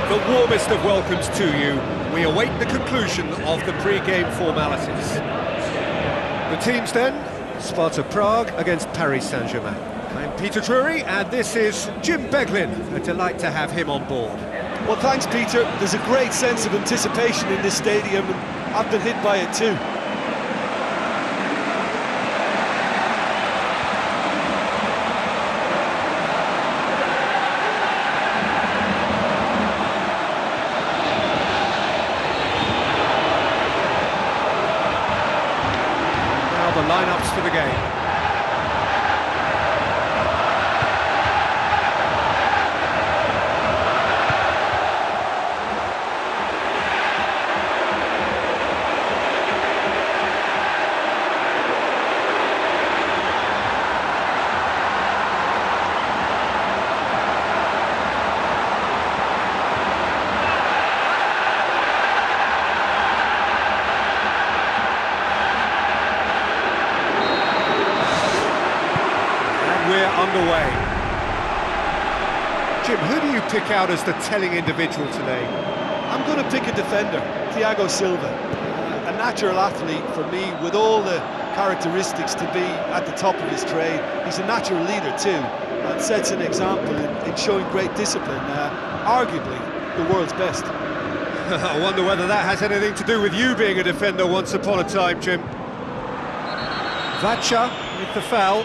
The warmest of welcomes to you. We await the conclusion of the pre-game formalities. The teams then, Sparta Prague against Paris Saint-Germain. I'm Peter Drury, and this is Jim Beglin. A delight to have him on board. Well, thanks, Peter. There's a great sense of anticipation in this stadium, and I've been hit by it too. The lineups for the game. We're underway. Jim, who do you pick out as the telling individual today? I'm going to pick a defender, Thiago Silva. A natural athlete for me, with all the characteristics to be at the top of his trade. He's a natural leader too, and sets an example in showing great discipline. Arguably the world's best. I wonder whether that has anything to do with you being a defender once upon a time, Jim. Vacha with the foul.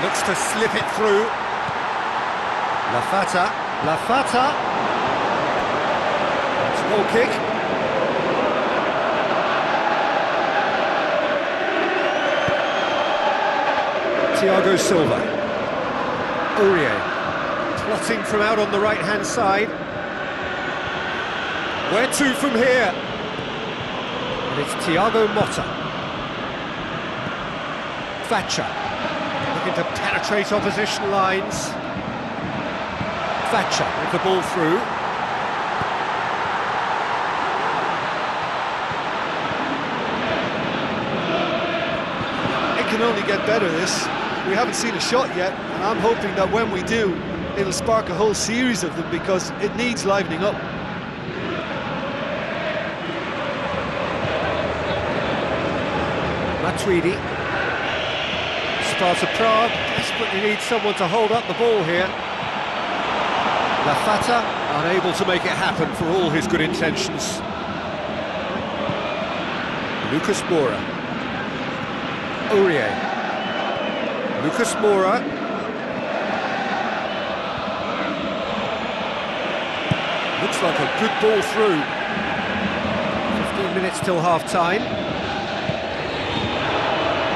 Looks to slip it through. Lafata. Small kick. Thiago Silva. Aurier. Plotting from out on the right-hand side. Where to from here? And it's Thiago Motta. Vacha. Looking to penetrate opposition lines. Vacha with the ball through. It can only get better, this. We haven't seen a shot yet, and I'm hoping that when we do, it'll spark a whole series of them, because it needs livening up. Matuidi. Sparta Prague desperately needs someone to hold up the ball here. Lafata unable to make it happen for all his good intentions. Lucas Moura. Aurier. Lucas Moura. Looks like a good ball through. 15 minutes till half-time.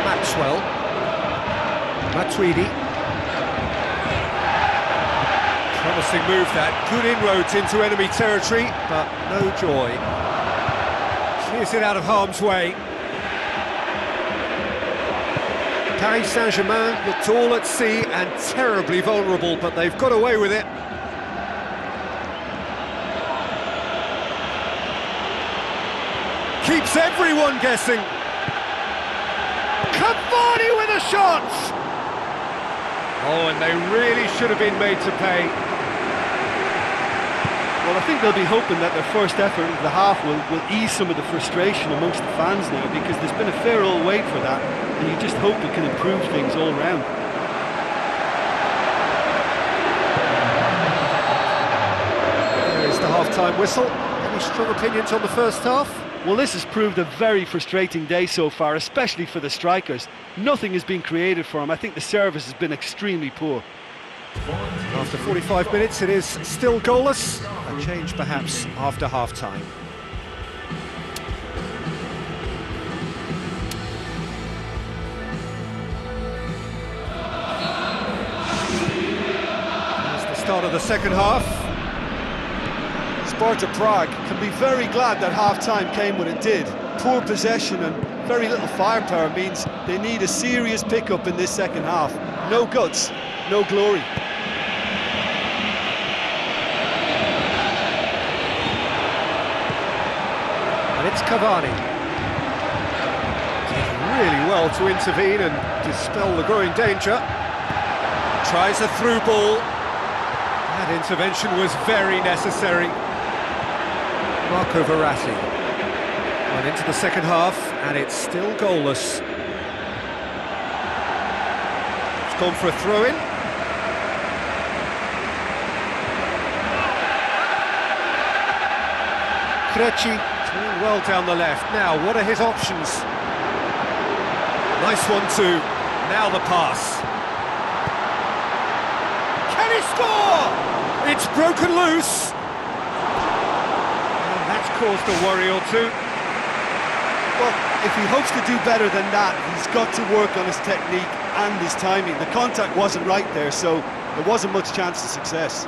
Maxwell. Matuidi. Promising move that, good inroads into enemy territory, but no joy. Clears it out of harm's way. Paris Saint-Germain looked all at sea and terribly vulnerable, but they've got away with it. Keeps everyone guessing. Cavani with a shot! Oh, and they really should have been made to pay. Well, I think they'll be hoping that their first effort of the half will ease some of the frustration amongst the fans now, because there's been a fair old wait for that, and you just hope it can improve things all round. There is the half-time whistle. Any strong opinions on the first half? Well, this has proved a very frustrating day so far, especially for the strikers. Nothing has been created for them. I think the service has been extremely poor. After 45 minutes, it is still goalless. A change, perhaps, after half-time. That's the start of the second half. Sparta Prague can be very glad that half-time came when it did. Poor possession and very little firepower means they need a serious pickup in this second half. No guts, no glory. And it's Cavani. Did really well to intervene and dispel the growing danger. Tries a through ball. That intervention was very necessary. Marco Verratti. And into the second half, and it's still goalless. It's gone for a throw-in. Krejci doing well down the left. Now, what are his options? Nice one too. Now the pass. Can he score? It's broken loose. And that's caused a worry or two. Well, if he hopes to do better than that, he's got to work on his technique and his timing. The contact wasn't right there, so there wasn't much chance of success.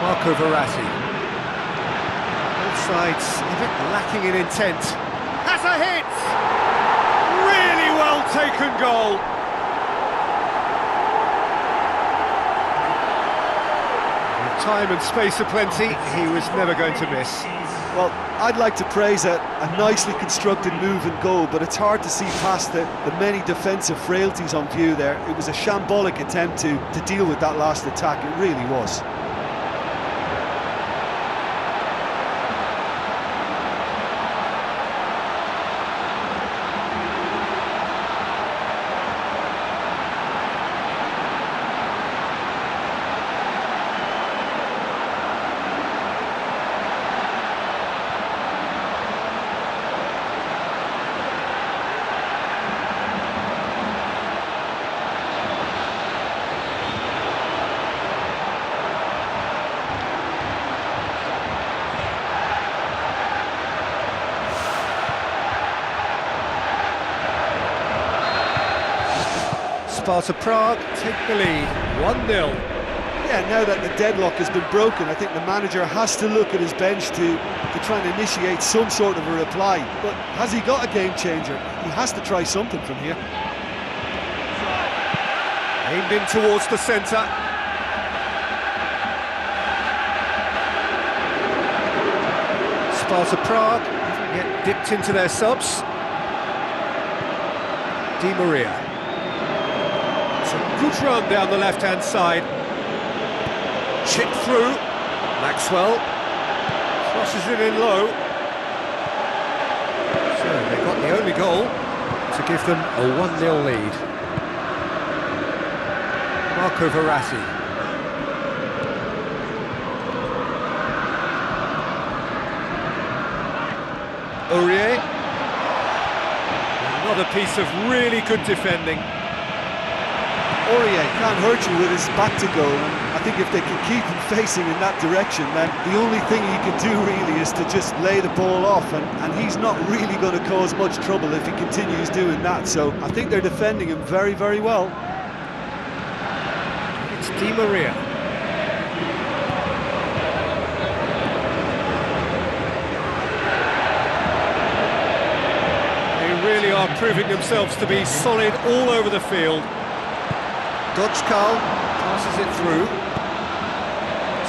Marco Verratti. Both sides a bit lacking in intent. Has a hit! Really well taken goal. With time and space aplenty, he was never going to miss. Well, I'd like to praise a nicely constructed move and goal, but it's hard to see past the many defensive frailties on view there. It was a shambolic attempt to deal with that last attack, it really was. Sparta Prague take the lead, 1-0. Yeah, now that the deadlock has been broken, I think the manager has to look at his bench to try and initiate some sort of a reply. But has he got a game changer? He has to try something from here. Aimed in towards the centre. Sparta Prague get dipped into their subs. Di Maria. It's a good run down the left-hand side. Chip through. Maxwell crosses it in low. So they got the only goal to give them a 1-0 lead. Marco Verratti. Aurier. Another piece of really good defending. Aurier can't hurt you with his back to goal, and I think if they can keep him facing in that direction, then the only thing he can do really is to just lay the ball off, and he's not really going to cause much trouble if he continues doing that, so I think they're defending him very, very well. It's Di Maria. They really are proving themselves to be solid all over the field. Dodgkal passes it through.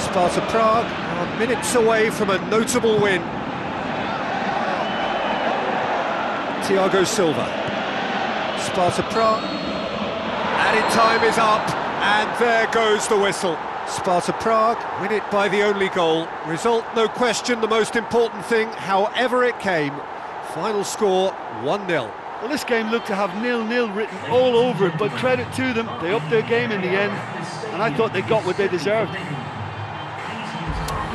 Sparta Prague are minutes away from a notable win. Thiago Silva. Sparta Prague. Added time is up, and there goes the whistle. Sparta Prague win it by the only goal. Result, no question, the most important thing, however it came. Final score, 1-0. Well, this game looked to have 0-0 written all over it, but credit to them, they upped their game in the end, and I thought they got what they deserved.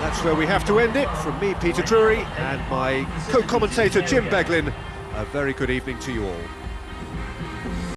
That's where we have to end it. From me, Peter Drury, and my co-commentator, Jim Beglin, a very good evening to you all.